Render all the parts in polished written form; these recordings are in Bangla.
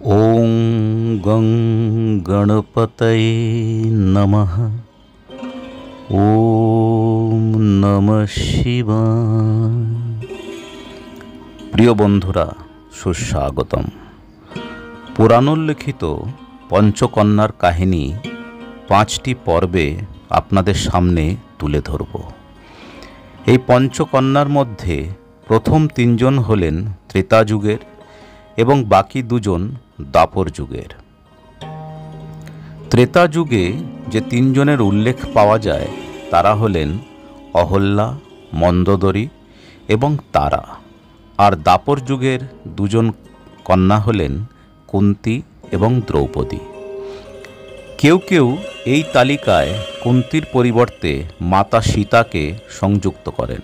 ॐ गं गणपतये नमः। ॐ नमः शिवाय। প্রিয় বন্ধুরা, সুস্বাগতম। পুরাণোল্লিখিত পঞ্চকন্যার কাহিনী 5টি পর্বে আপনাদের সামনে তুলে ধরব। এই পঞ্চকন্যার মধ্যে প্রথম 3 জন হলেন ত্রেতা যুগের এবং বাকি 2 জন দ্বাপর যুগের। ত্রেতা যুগে যে 3 জনের উল্লেখ পাওয়া যায় তারা হলেন অহল্যা, মন্দোদরী এবং তারা। আর দ্বাপর যুগের 2 জন কন্যা হলেন কুন্তী এবং দ্রৌপদী। কেউ কেউ এই তালিকায় কুন্তীর পরিবর্তে মাতা সীতাকে সংযুক্ত করেন,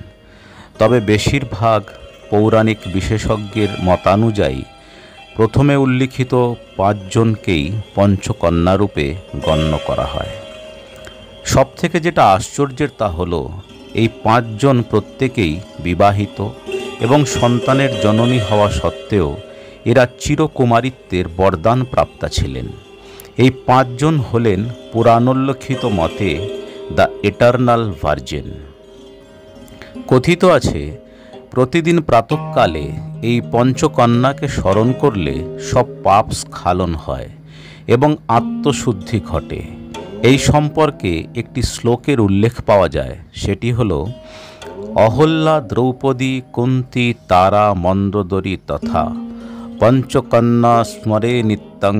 তবে বেশিরভাগ পৌরাণিক বিশেষজ্ঞের মতানুযায়ী প্রথমে উল্লিখিত 5 জনকেই পঞ্চকন্যারূপে গণ্য করা হয়। সবথেকে যেটা আশ্চর্যের তা হলো এই 5 জন প্রত্যেকেই বিবাহিত এবং সন্তানের জননী হওয়া সত্ত্বেও এরা চিরকুমারিত্বের বরদান প্রাপ্তা ছিলেন। এই 5 জন হলেন পুরাণোল্লিখিত মতে দ্য এটার্নাল ভার্জিন। কথিত আছে প্রতিদিন প্রাতঃকালে এই পঞ্চকন্যাকে স্মরণ করলে সব পাপ স্খলন হয় এবং আত্মশুদ্ধি ঘটে। এই সম্পর্কে একটি শ্লোকের উল্লেখ পাওয়া যায়, সেটি হল অহল্যা দ্রৌপদী কুন্তী তারা মন্দোদরী তথা পঞ্চকন্যা স্মরে নিত্যং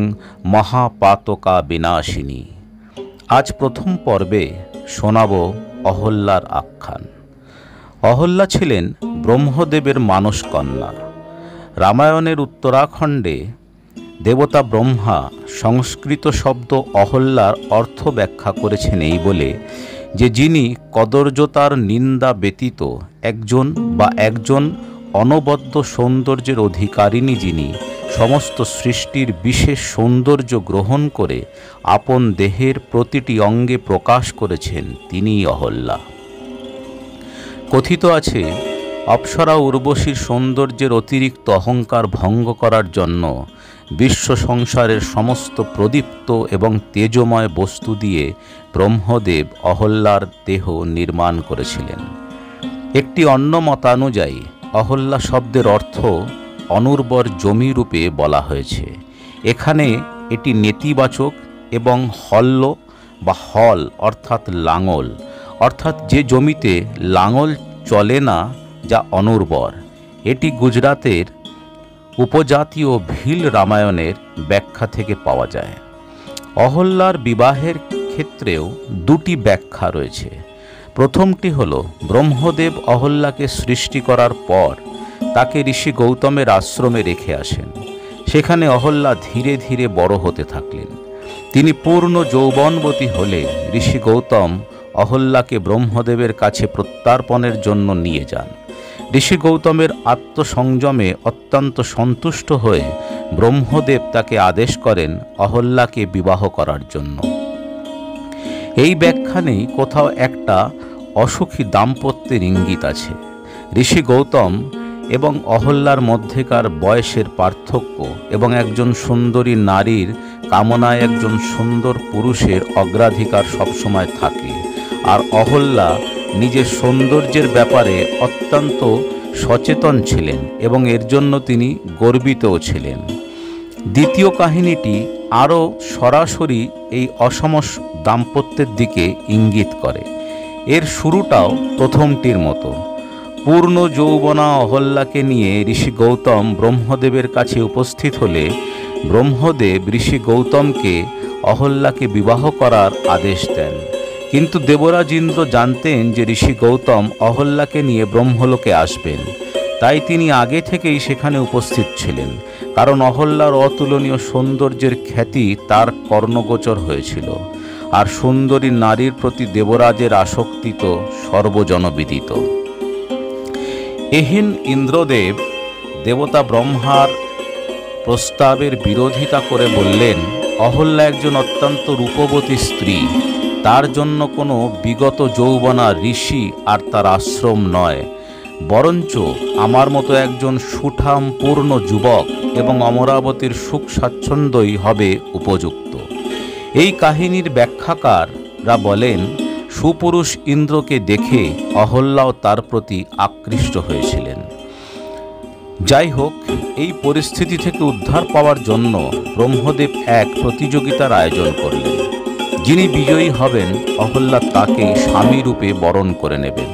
মহাপাতকা বিনাশিনী। আজ প্রথম পর্বে শোনাব অহল্যার আখ্যান। অহল্যা ছিলেন ব্রহ্মদেবের মানস কন্যা। রামায়ণের উত্তরাখণ্ডে দেবতা ব্রহ্মা সংস্কৃত শব্দ অহল্যার অর্থ ব্যাখ্যা করেছেন এই বলে যে যিনি কদর্যতার নিন্দা ব্যতীত একজন অনবদ্য সৌন্দর্যের অধিকারিণী, যিনি সমস্ত সৃষ্টির বিশেষ সৌন্দর্য গ্রহণ করে আপন দেহের প্রতিটি অঙ্গে প্রকাশ করেছেন, তিনিই অহল্যা। কথিত আছে অপ্সরা উর্বশীর সৌন্দর্যের অতিরিক্ত অহংকার ভঙ্গ করার জন্য বিশ্ব সংসারের সমস্ত প্রদীপ্ত এবং তেজময় বস্তু দিয়ে ব্রহ্মদেব অহল্যার দেহ নির্মাণ করেছিলেন। একটি অন্য মতানুযায়ী অহল্যা শব্দের অর্থ অনুর্বর জমি রূপে বলা হয়েছে। এখানে এটি নেতিবাচক এবং হল্য বা হল অর্থাৎ লাঙল, অর্থাৎ যে জমিতে লাঙল চলে না, যা অনুর্বর। এটি গুজরাতের উপজাতীয় ভিল রামায়ণের ব্যাখ্যা থেকে পাওয়া যায়। অহল্যার বিবাহের ক্ষেত্রেও 2টি ব্যাখ্যা রয়েছে। প্রথমটি হল ব্রহ্মদেব অহল্যাকে সৃষ্টি করার পর তাকে ঋষি গৌতমের আশ্রমে রেখে আসেন। সেখানে অহল্যা ধীরে ধীরে বড় হতে থাকলেন। তিনি পূর্ণ যৌবনবতী হলে ঋষি গৌতম অহল্যাকে ব্রহ্মদেবের কাছে প্রত্যার্পণের জন্য নিয়ে যান। ঋষি গৌতমের আত্মসংযমে অত্যন্ত সন্তুষ্ট হয়ে ব্রহ্মদেব তাকে আদেশ করেন অহল্যাকে বিবাহ করার জন্য। এই ব্যাখ্যানেই কোথাও একটা অসুখী দাম্পত্যের ইঙ্গিত আছে। ঋষি গৌতম এবং অহল্যার মধ্যেকার বয়সের পার্থক্য এবং একজন সুন্দরী নারীর কামনায় একজন সুন্দর পুরুষের অগ্রাধিকার সবসময় থাকে। আর অহল্যা নিজের সৌন্দর্যের ব্যাপারে অত্যন্ত সচেতন ছিলেন এবং এর জন্য তিনি গর্বিতও ছিলেন। দ্বিতীয় কাহিনীটি আরও সরাসরি এই অসম দাম্পত্যের দিকে ইঙ্গিত করে। এর শুরুটাও প্রথমটির মতো। পূর্ণ যৌবনা অহল্যাকে নিয়ে ঋষি গৌতম ব্রহ্মদেবের কাছে উপস্থিত হলে ব্রহ্মদেব ঋষি গৌতমকে অহল্যাকে বিবাহ করার আদেশ দেন। কিন্তু দেবরাজ ইন্দ্র জানতেন যে ঋষি গৌতম অহল্যাকে নিয়ে ব্রহ্মলোকে আসবেন, তাই তিনি আগে থেকেই সেখানে উপস্থিত ছিলেন, কারণ অহল্যার অতুলনীয় সৌন্দর্যের খ্যাতি তার কর্ণগোচর হয়েছিল। আর সুন্দরী নারীর প্রতি দেবরাজের আসক্তি তো সর্বজনবিদিত। এহেন ইন্দ্রদেব দেবতা ব্রহ্মার প্রস্তাবের বিরোধিতা করে বললেন, অহল্যা একজন অত্যন্ত রূপবতী স্ত্রী, তার জন্য কোনো বিগত যৌবনা ঋষি আর তার আশ্রম নয়, বরঞ্চ আমার মতো একজন সুঠাম পূর্ণ যুবক এবং অমরাবতীর সুখ স্বাচ্ছন্দ্যই হবে উপযুক্ত। এই কাহিনীর ব্যাখ্যাকাররা বলেন, সুপুরুষ ইন্দ্রকে দেখে অহল্যাও তার প্রতি আকৃষ্ট হয়েছিলেন। যাই হোক, এই পরিস্থিতি থেকে উদ্ধার পাওয়ার জন্য ব্রহ্মদেব এক প্রতিযোগিতার আয়োজন করলেন। যিনি বিজয়ী হবেন, অহল্যা তাকে স্বামী রূপে বরণ করে নেবেন।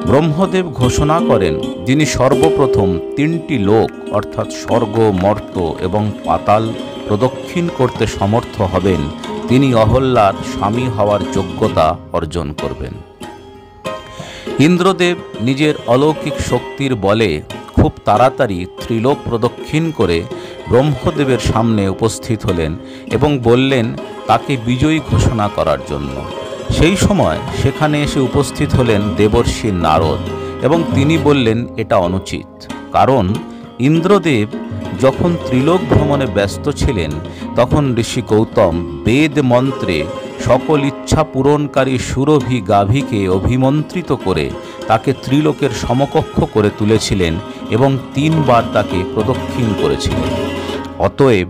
ব্রহ্মদেব ঘোষণা করেন, যিনি সর্বপ্রথম 3টি লোক অর্থাৎ স্বর্গ, মর্ত এবং পাতাল প্রদক্ষিণ করতে সমর্থ হবেন, তিনি অহল্যার স্বামী হওয়ার যোগ্যতা অর্জন করবেন। ইন্দ্রদেব নিজের অলৌকিক শক্তির বলে খুব তাড়াতাড়ি ত্রিলোক প্রদক্ষিণ করে ব্রহ্মদেবের সামনে উপস্থিত হলেন এবং বললেন তাকে বিজয়ী ঘোষণা করার জন্য। সেই সময় সেখানে এসে উপস্থিত হলেন দেবর্ষি নারদ এবং তিনি বললেন এটা অনুচিত, কারণ ইন্দ্রদেব যখন ত্রিলোক ভ্রমণে ব্যস্ত ছিলেন তখন ঋষি গৌতম বেদ মন্ত্রে সকল ইচ্ছা পূরণকারী সুরভি গাভীকে অভিমন্ত্রিত করে তাকে ত্রিলোকের সমকক্ষ করে তুলেছিলেন এবং 3 বার তাকে প্রদক্ষিণ করেছিলেন। অতএব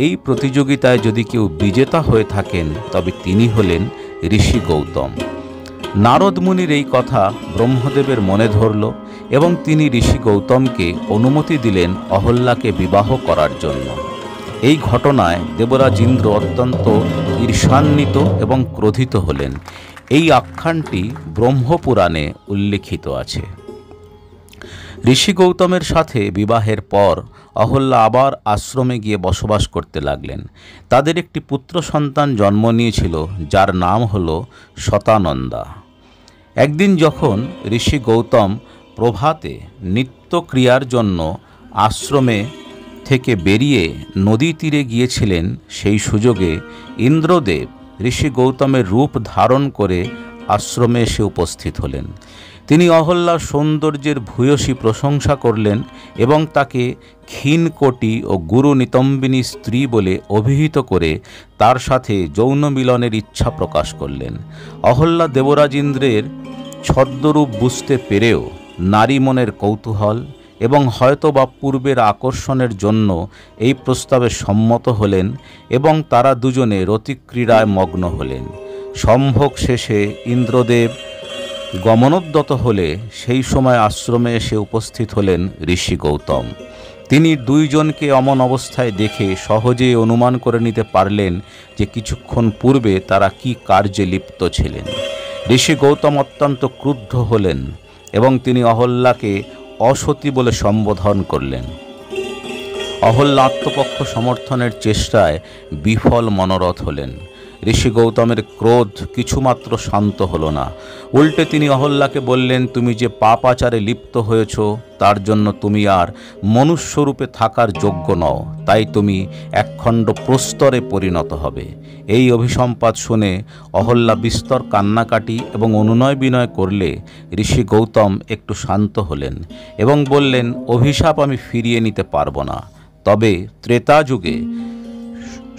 এই প্রতিযোগিতায় যদি কেউ বিজেতা হয়ে থাকেন তবে তিনি হলেন ঋষি গৌতম। নারদ মুনির এই কথা ব্রহ্মদেবের মনে ধরল এবং তিনি ঋষি গৌতমকে অনুমতি দিলেন অহল্যাকে বিবাহ করার জন্য। এই ঘটনায় দেবরাজ ইন্দ্র অত্যন্ত ঈর্ষান্বিত এবং ক্রোধিত হলেন। এই আখ্যানটি ব্রহ্মপুরাণে উল্লিখিত আছে। ঋষি গৌতমের সাথে বিবাহের পর অহল্যা আবার আশ্রমে গিয়ে বসবাস করতে লাগলেন। তাদের একটি পুত্র সন্তান জন্ম নিয়েছিল, যার নাম হল শতানন্দা। একদিন যখন ঋষি গৌতম প্রভাতে নিত্যক্রিয়ার জন্য আশ্রমে থেকে বেরিয়ে নদী তীরে গিয়েছিলেন, সেই সুযোগে ইন্দ্রদেব ঋষি গৌতমের রূপ ধারণ করে আশ্রমে এসে উপস্থিত হলেন। তিনি অহল্যার সৌন্দর্যের ভূয়সী প্রশংসা করলেন এবং তাকে ক্ষীণকোটি ও গুরু নিতম্বিনী স্ত্রী বলে অভিহিত করে তার সাথে যৌন মিলনের ইচ্ছা প্রকাশ করলেন। অহল্যা দেবরাজ ইন্দ্রের ছদ্মরূপ বুঝতে পেরেও নারী মনের কৌতূহল এবং হয়তোবা পূর্বের আকর্ষণের জন্য এই প্রস্তাবে সম্মত হলেন এবং তারা দুজনে রতিক্রীড়ায় মগ্ন হলেন। সম্ভোগ শেষে ইন্দ্রদেব গমনোদ্যত হলে সেই সময় আশ্রমে এসে উপস্থিত হলেন ঋষি গৌতম। তিনি দুইজনকে অমন অবস্থায় দেখে সহজেই অনুমান করে নিতে পারলেন যে কিছুক্ষণ পূর্বে তারা কি কার্যে লিপ্ত ছিলেন। ঋষি গৌতম অত্যন্ত ক্রুদ্ধ হলেন এবং তিনি অহল্যাকে অসতী বলে সম্বোধন করলেন। অহল্যা আত্মপক্ষ সমর্থনের চেষ্টায় বিফল মনোরথ হলেন। ঋষি গৌতমের ক্রোধ কিছুমাত্র শান্ত হল না। উল্টে তিনি অহল্যাকে বললেন, তুমি যে পাপাচারে লিপ্ত হয়েছ তার জন্য তুমি আর মনুষ্যরূপে থাকার যোগ্য নও, তাই তুমি একখণ্ড প্রস্তরে পরিণত হবে। এই অভিসম্পাত শুনে অহল্যা বিস্তর কান্নাকাটি এবং অনুনয় বিনয় করলে ঋষি গৌতম একটু শান্ত হলেন এবং বললেন, অভিশাপ আমি ফিরিয়ে নিতে পারবো না, তবে ত্রেতা যুগে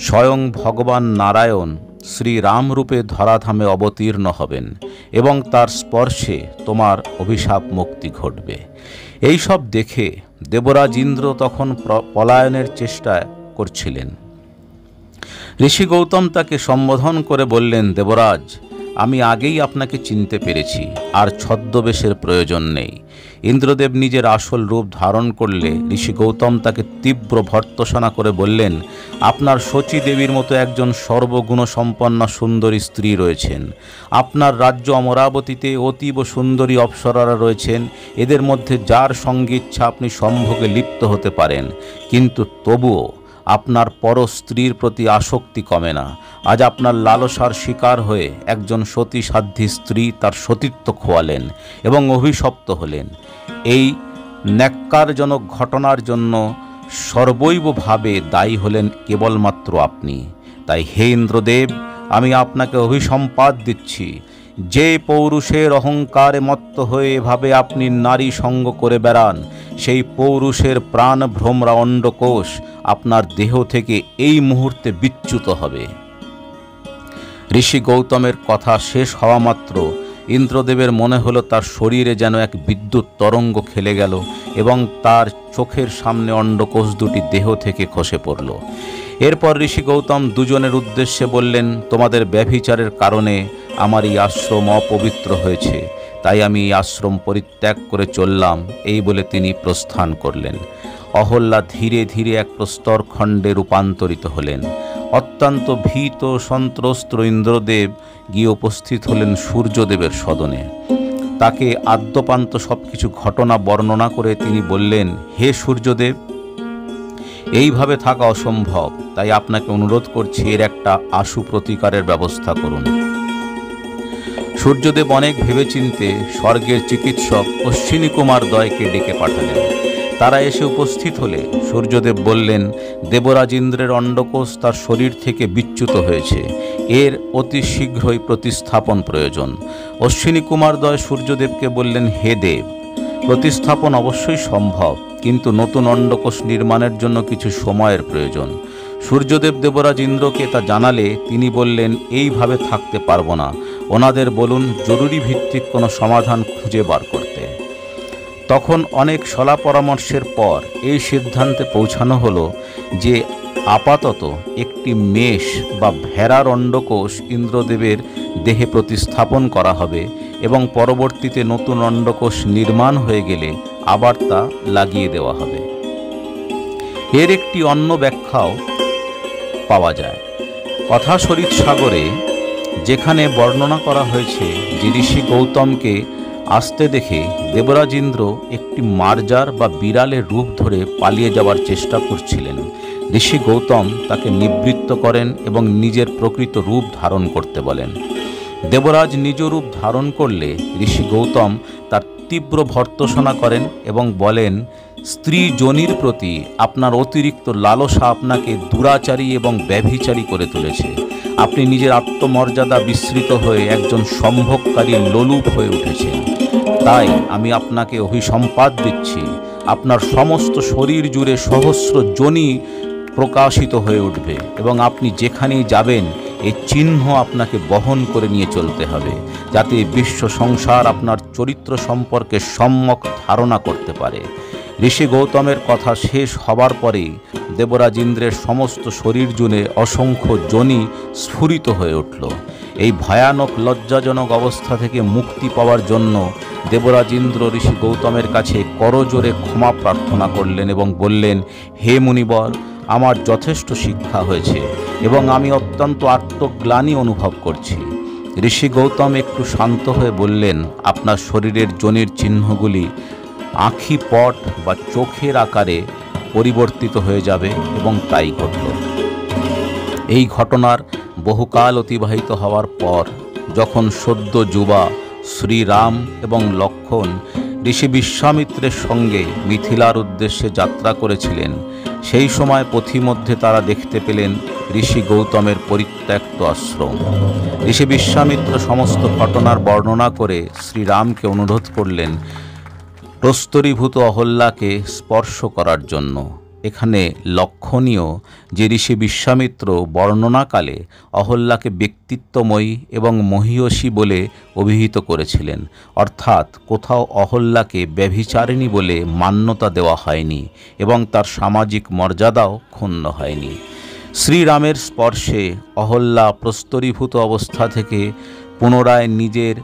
স্বয়ং ভগবান নারায়ণ শ্রীরাম রূপে ধরাধামে অবতীর্ণ হবেন এবং তার স্পর্শে তোমার অভিশাপ মুক্তি ঘটবে। এই সব দেখে দেবরাজ ইন্দ্র তখন পলায়নের চেষ্টা করছিলেন। ঋষি গৌতম তাকে সম্বোধন করে বললেন, দেবরাজ, আমি আগেই আপনাকে চিনতে পেরেছি, আর ছদ্মবেশের প্রয়োজন নেই। ইন্দ্রদেব নিজের আসল রূপ ধারণ করলে ঋষি গৌতম তাকে তীব্র ভর্ৎসনা করে বললেন, আপনার শচী দেবীর মতো একজন সর্বগুণসম্পন্ন সুন্দরী স্ত্রী রয়েছেন। আপনার রাজ্য অমরাবতীতে অতীব সুন্দরী অপ্সরারা রয়েছেন। এদের মধ্যে যার সঙ্গে ইচ্ছা আপনি সম্ভোগে লিপ্ত হতে পারেন, কিন্তু তবুও আপনার পর স্ত্রীর প্রতি আসক্তি কমে না। আজ আপনার লালসার শিকার হয়ে একজন সতী সাধ্বী স্ত্রী তার সতীত্ব খোয়ালেন এবং অভিশপ্ত হলেন। এই ন্যাক্কারজনক ঘটনার জন্য সর্বৈবভাবে দায়ী হলেন কেবলমাত্র আপনি। তাই হে ইন্দ্রদেব, আমি আপনাকে অভিসম্পাদ দিচ্ছি। যে পৌরুষের অহংকারে মত্ত হয়ে এভাবে আপনি নারী সঙ্গ করে বেড়ান, সেই পৌরুষের প্রাণ ভ্রমরা অণ্ডকোষ আপনার দেহ থেকে এই মুহূর্তে বিচ্যুত হবে। ঋষি গৌতমের কথা শেষ হওয়া মাত্র ইন্দ্রদেবের মনে হলো তার শরীরে যেন এক বিদ্যুৎ তরঙ্গ খেলে গেল এবং তার চোখের সামনে অন্ডকোষ দুটি দেহ থেকে খসে পড়ল। এরপর ঋষি গৌতম দুজনের উদ্দেশ্যে বললেন, তোমাদের ব্যভিচারের কারণে আমার এই আশ্রম অপবিত্র হয়েছে, তাই আমি এই আশ্রম পরিত্যাগ করে চললাম। এই বলে তিনি প্রস্থান করলেন। অহল্যা ধীরে ধীরে এক প্রস্তরখণ্ডে রূপান্তরিত হলেন। অত্যন্ত ভীত সন্ত্রস্ত ইন্দ্রদেব গিয়ে উপস্থিত হলেন সূর্যদেবের সদনে। তাকে আদ্যপান্ত সব কিছু ঘটনা বর্ণনা করে তিনি বললেন, হে সূর্যদেব, এইভাবে থাকা অসম্ভব, তাই আপনাকে অনুরোধ করছি এর একটা আশু প্রতিকারের ব্যবস্থা করুন। সূর্যদেব অনেক ভেবেচিন্তে স্বর্গের চিকিৎসক অশ্বিনী কুমার দ্বয়কে ডেকে পাঠালেন। তারা এসে উপস্থিত হলে সূর্যদেব বললেন, দেবরাজ ইন্দ্রের অন্ডকোষ তার শরীর থেকে বিচ্যুত হয়েছে, এর অতি শীঘ্রই প্রতিস্থাপন প্রয়োজন। অশ্বিনী কুমার দ্বয় সূর্যদেবকে বললেন, হে দেব, প্রতিস্থাপন অবশ্যই সম্ভব, কিন্তু নতুন অন্ডকোষ নির্মাণের জন্য কিছু সময়ের প্রয়োজন। সূর্যদেব দেবরাজ ইন্দ্রকে তা জানালে তিনি বললেন, এইভাবে থাকতে পারবো না, ওনাদের বলুন জরুরি ভিত্তিক কোনো সমাধান খুঁজে বার করতে। তখন অনেক সলা পরামর্শের পর এই সিদ্ধান্তে পৌঁছানো হলো যে আপাতত একটি মেষ বা ভেড়ার অন্ডকোষ ইন্দ্রদেবের দেহে প্রতিস্থাপন করা হবে এবং পরবর্তীতে নতুন অন্ডকোষ নির্মাণ হয়ে গেলে আবার তা লাগিয়ে দেওয়া হবে। এর একটি অন্য ব্যাখ্যাও পাওয়া যায়। কথা শরীর সাগরে যেখানে বর্ণনা করা হয়েছে যে ঋষি গৌতমকে আসতে দেখে দেবরাজ ইন্দ্র একটি মার্জার বা বিড়ালের রূপ ধরে পালিয়ে যাওয়ার চেষ্টা করছিলেন। ঋষি গৌতম তাকে নিবৃত্ত করেন এবং নিজের প্রকৃত রূপ ধারণ করতে বলেন। দেবরাজ নিজ রূপ ধারণ করলে ঋষি গৌতম তার তীব্র ভর্ৎসনা করেন এবং বলেন, স্ত্রী যোনির প্রতি আপনার অতিরিক্ত লালসা আপনাকে দুরাচারী এবং ব্যভিচারী করে তুলেছে। আপনি নিজের আত্মমর্যাদা বিস্মৃত হয়ে একজন সম্ভোগকারী লোলুপ হয়ে উঠেছেন। তাই আমি আপনাকে অভিসম্পাদ দিচ্ছি, আপনার সমস্ত শরীর জুড়ে সহস্র যোনি প্রকাশিত হয়ে উঠবে এবং আপনি যেখানেই যাবেন এই চিহ্ন আপনাকে বহন করে নিয়ে চলতে হবে, যাতে বিশ্ব সংসার আপনার চরিত্র সম্পর্কে সম্যক ধারণা করতে পারে। ঋষি গৌতমের কথা শেষ হবার পরেই দেবরাজ ইন্দ্রের সমস্ত শরীর জুড়ে অসংখ্য যোনি স্ফুরিত হয়ে উঠল। এই ভয়ানক লজ্জাজনক অবস্থা থেকে মুক্তি পাওয়ার জন্য দেবরাজ ইন্দ্র ঋষি গৌতমের কাছে করজোরে ক্ষমা প্রার্থনা করলেন এবং বললেন, হে মুনিবর, আমার যথেষ্ট শিক্ষা হয়েছে এবং আমি অত্যন্ত আত্মগ্লানি অনুভব করছি। ঋষি গৌতম একটু শান্ত হয়ে বললেন, আপনার শরীরের যোনির চিহ্নগুলি আঁখি পট বা চোখের আকারে পরিবর্তিত হয়ে যাবে এবং তাই ঘটল। এই ঘটনার বহুকাল অতিবাহিত হওয়ার পর যখন সদ্য যুবা শ্রীরাম এবং লক্ষ্মণ ঋষি বিশ্বামিত্রের সঙ্গে মিথিলার উদ্দেশ্যে যাত্রা করেছিলেন, সেই সময় পথিমধ্যে তারা দেখতে পেলেন ঋষি গৌতমের পরিত্যক্ত আশ্রম। ঋষি বিশ্বামিত্র সমস্ত ঘটনার বর্ণনা করে শ্রীরামকে অনুরোধ করলেন প্রস্তরীভূত অহল্যাকে স্পর্শ করার জন্য। এখানে লক্ষণীয় যে ঋষি বিশ্বামিত্র বর্ণনাকালে অহল্যাকে ব্যক্তিত্বময়ী এবং মহীয়সী বলে অভিহিত করেছিলেন, অর্থাৎ কোথাও অহল্যাকে ব্যভিচারিণী বলে মান্যতা দেওয়া হয়নি এবং তার সামাজিক মর্যাদাও ক্ষুণ্ণ হয়নি। শ্রীরামের স্পর্শে অহল্যা প্রস্তরীভূত অবস্থা থেকে পুনরায় নিজের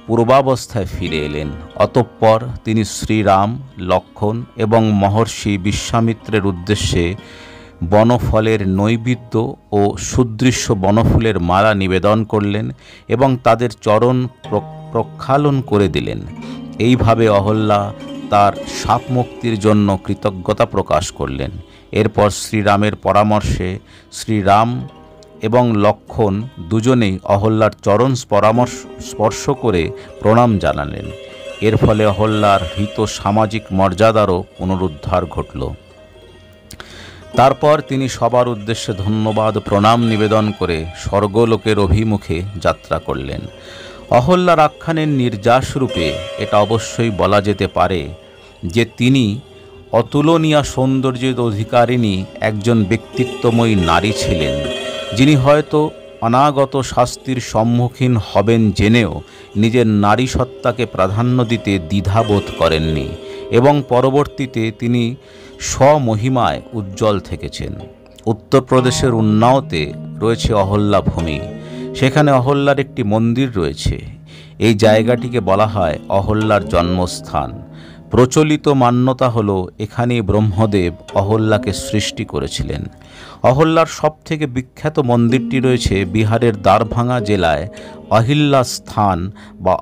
পূর্বাবস্থায় ফিরে এলেন। অতঃপর তিনি শ্রীরাম, লক্ষ্মণ এবং মহর্ষি বিশ্বামিত্রের উদ্দেশ্যে বনফলের নৈবেদ্য ও সুদৃশ্য বনফুলের মালা নিবেদন করলেন এবং তাদের চরণ প্রক্ষালন করে দিলেন। এইভাবে অহল্যা তার শাপ মুক্তির জন্য কৃতজ্ঞতা প্রকাশ করলেন। এরপর শ্রীরামের পরামর্শে শ্রীরাম এবং লক্ষ্মণ দুজনেই অহল্যার চরণ স্পর্শ করে প্রণাম জানালেন। এর ফলে অহল্যার হৃত সামাজিক মর্যাদারও পুনরুদ্ধার ঘটল। তারপর তিনি সবার উদ্দেশ্যে ধন্যবাদ প্রণাম নিবেদন করে স্বর্গলোকের অভিমুখে যাত্রা করলেন। অহল্যার আখ্যানের নির্যাসরূপে এটা অবশ্যই বলা যেতে পারে যে তিনি অতুলনীয় সৌন্দর্যের অধিকারিণী একজন ব্যক্তিত্বময়ী নারী ছিলেন, যিনি হয়তো অনাগত শাস্তির সম্মুখীন হবেন জেনেও নিজের নারী সত্তাকে প্রাধান্য দিতে দ্বিধাবোধ করেননি এবং পরবর্তীতে তিনি স্বমহিমায় উজ্জ্বল থেকেছেন। উত্তরপ্রদেশের উন্নাওতে রয়েছে অহল্যা ভূমি। সেখানে অহল্যার একটি মন্দির রয়েছে। এই জায়গাটিকে বলা হয় অহল্যার জন্মস্থান। প্রচলিত মান্যতা হলো এখানেই ব্রহ্মদেব অহল্যাকে সৃষ্টি করেছিলেন। অহল্যার সবথেকে বিখ্যাত মন্দিরটি রয়েছে বিহারের দ্বারভাঙা জেলায় অহিল্যা স্থান বা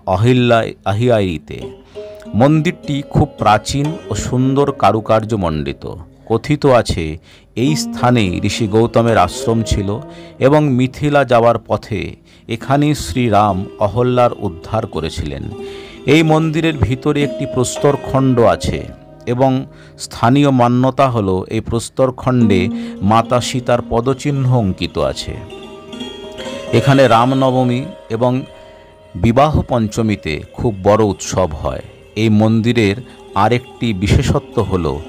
আহিয়াইতে। মন্দিরটি খুব প্রাচীন ও সুন্দর কারুকার্য মণ্ডিত। কথিত আছে এই স্থানেই ঋষি গৌতমের আশ্রম ছিল এবং মিথিলা যাওয়ার পথে এখানেই শ্রীরাম অহল্যার উদ্ধার করেছিলেন। এই মন্দিরের ভিতরে একটি প্রস্তরখণ্ড আছে এবং স্থানীয় মান্যতা হলো এই প্রস্তরখণ্ডে মাতা সীতার পদচিহ্ন অঙ্কিত আছে। এখানে রামনবমী এবং বিবাহ পঞ্চমীতে খুব বড় উৎসব হয়। এই মন্দিরের আরেকটি বিশেষত্ব হলো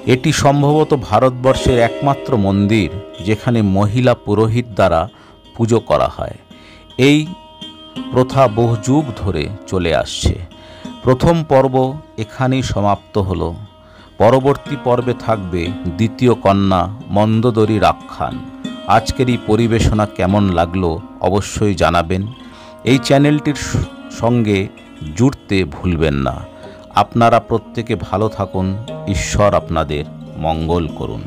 এটি সম্ভবত ভারতবর্ষের একমাত্র মন্দির যেখানে মহিলা পুরোহিত দ্বারা পুজো করা হয়। এই প্রথা বহু যুগ ধরে চলে আসছে। প্রথম পর্ব এখানেই সমাপ্ত হলো। পরবর্তী পর্বে থাকবে দ্বিতীয় কন্যা মন্দোদরীর আখ্যান। আজকের এই পরিবেশনা কেমন লাগলো অবশ্যই জানাবেন। এই চ্যানেলটির সঙ্গে জুড়তে ভুলবেন না। আপনারা প্রত্যেকে ভালো থাকুন। ঈশ্বর আপনাদের মঙ্গল করুন।